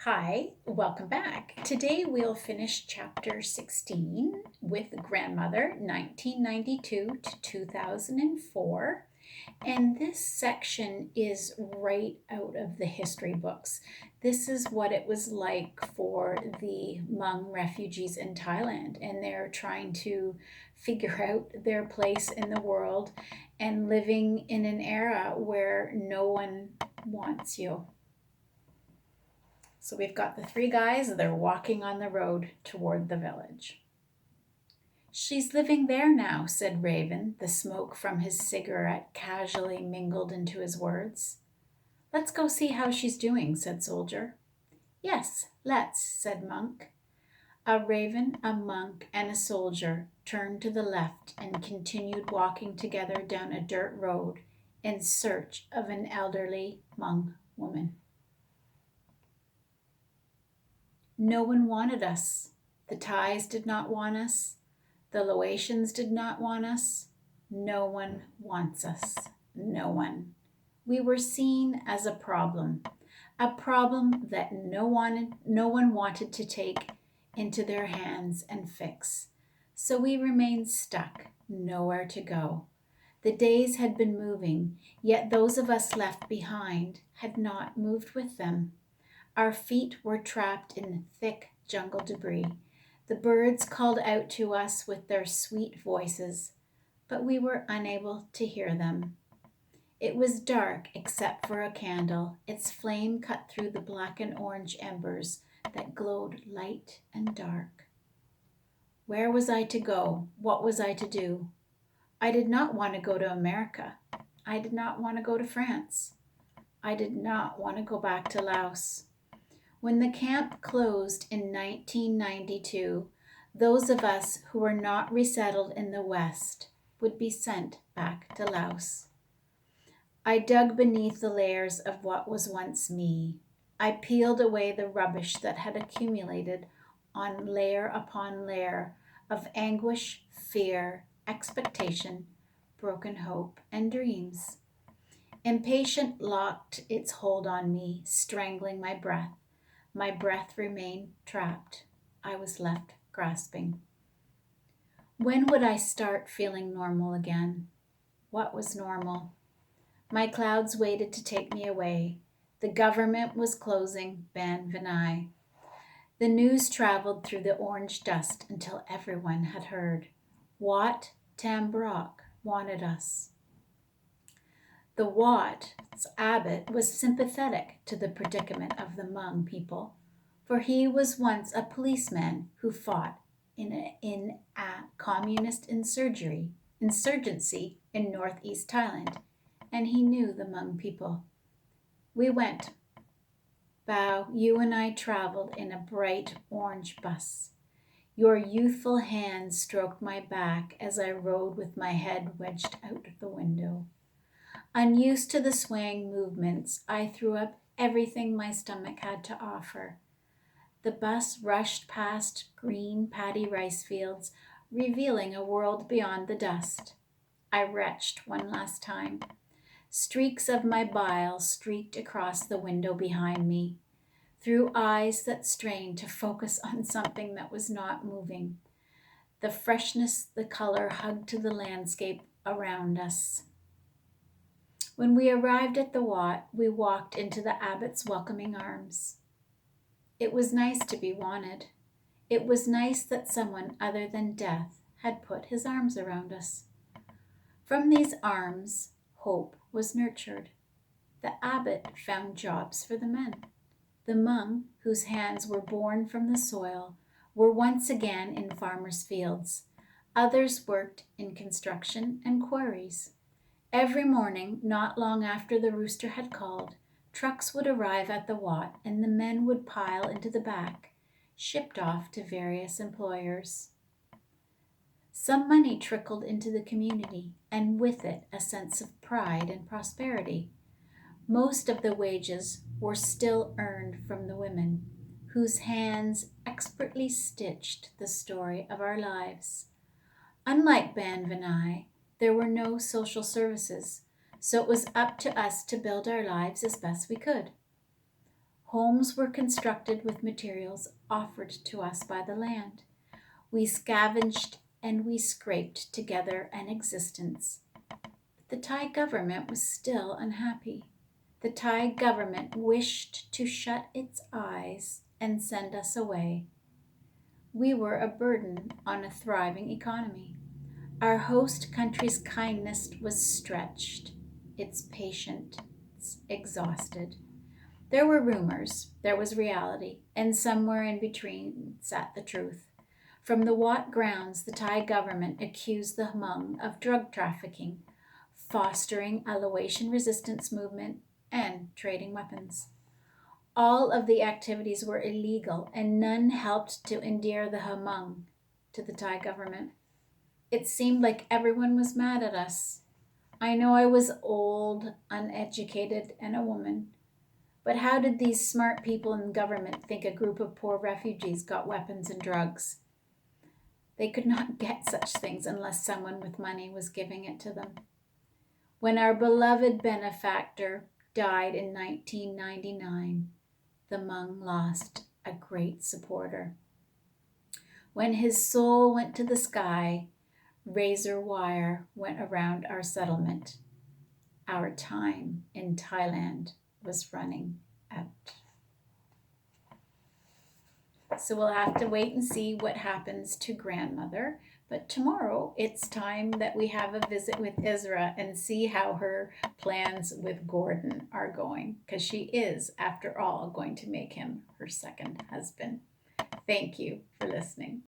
Hi, welcome back. Today we'll finish chapter 16 with Grandmother 1992 to 2004. And this section is right out of the history books. This is what it was like for the Hmong refugees in Thailand, and they're trying to figure out their place in the world and living in an era where no one wants you. So we've got the three guys, they're walking on the road toward the village. She's living there now, said Raven, the smoke from his cigarette casually mingled into his words. Let's go see how she's doing, said Soldier. Yes, let's, said Monk. A raven, a monk, and a soldier turned to the left and continued walking together down a dirt road in search of an elderly Hmong woman. No one wanted us. The Thais did not want us. The Laotians did not want us. No one wants us. No one. We were seen as a problem that no one wanted to take into their hands and fix. So we remained stuck, nowhere to go. The days had been moving, yet those of us left behind had not moved with them. Our feet were trapped in thick jungle debris. The birds called out to us with their sweet voices, but we were unable to hear them. It was dark except for a candle. Its flame cut through the black and orange embers that glowed light and dark. Where was I to go? What was I to do? I did not want to go to America. I did not want to go to France. I did not want to go back to Laos. When the camp closed in 1992, those of us who were not resettled in the West would be sent back to Laos. I dug beneath the layers of what was once me. I peeled away the rubbish that had accumulated on layer upon layer of anguish, fear, expectation, broken hope, and dreams. Impatience locked its hold on me, strangling my breath. My breath remained trapped. I was left grasping. When would I start feeling normal again? What was normal? My clouds waited to take me away. The government was closing Ban Vinai. The news traveled through the orange dust until everyone had heard. Wat Tam wanted us. The Wat's abbot was sympathetic to the predicament of the Hmong people, for he was once a policeman who fought in a communist insurgency in northeast Thailand, and he knew the Hmong people. We went. Bao, you and I traveled in a bright orange bus. Your youthful hands stroked my back as I rode with my head wedged out the window. Unused to the swaying movements, I threw up everything my stomach had to offer. The bus rushed past green paddy rice fields, revealing a world beyond the dust. I retched one last time. Streaks of my bile streaked across the window behind me, through eyes that strained to focus on something that was not moving. The freshness, the color hugged to the landscape around us. When we arrived at the Wat, we walked into the abbot's welcoming arms. It was nice to be wanted. It was nice that someone other than death had put his arms around us. From these arms, hope was nurtured. The abbot found jobs for the men. The Hmong, whose hands were born from the soil, were once again in farmers' fields. Others worked in construction and quarries. Every morning, not long after the rooster had called, trucks would arrive at the Wat and the men would pile into the back, shipped off to various employers. Some money trickled into the community, and with it a sense of pride and prosperity. Most of the wages were still earned from the women, whose hands expertly stitched the story of our lives. Unlike Ban Vinai, there were no social services, so it was up to us to build our lives as best we could. Homes were constructed with materials offered to us by the land. We scavenged and we scraped together an existence. But the Thai government was still unhappy. The Thai government wished to shut its eyes and send us away. We were a burden on a thriving economy. Our host country's kindness was stretched, its patience exhausted. There were rumors, there was reality, and somewhere in between sat the truth. From the Wat grounds, the Thai government accused the Hmong of drug trafficking, fostering a Laotian resistance movement, and trading weapons. All of the activities were illegal, and none helped to endear the Hmong to the Thai government. It seemed like everyone was mad at us. I know I was old, uneducated, and a woman. But how did these smart people in government think a group of poor refugees got weapons and drugs? They could not get such things unless someone with money was giving it to them. When our beloved benefactor died in 1999, the Hmong lost a great supporter. When his soul went to the sky, razor wire went around our settlement. Our time in Thailand was running out. So we'll have to wait and see what happens to grandmother. But tomorrow it's time that we have a visit with Isra and see how her plans with Gordon are going, because she is, after all, going to make him her second husband. Thank you for listening.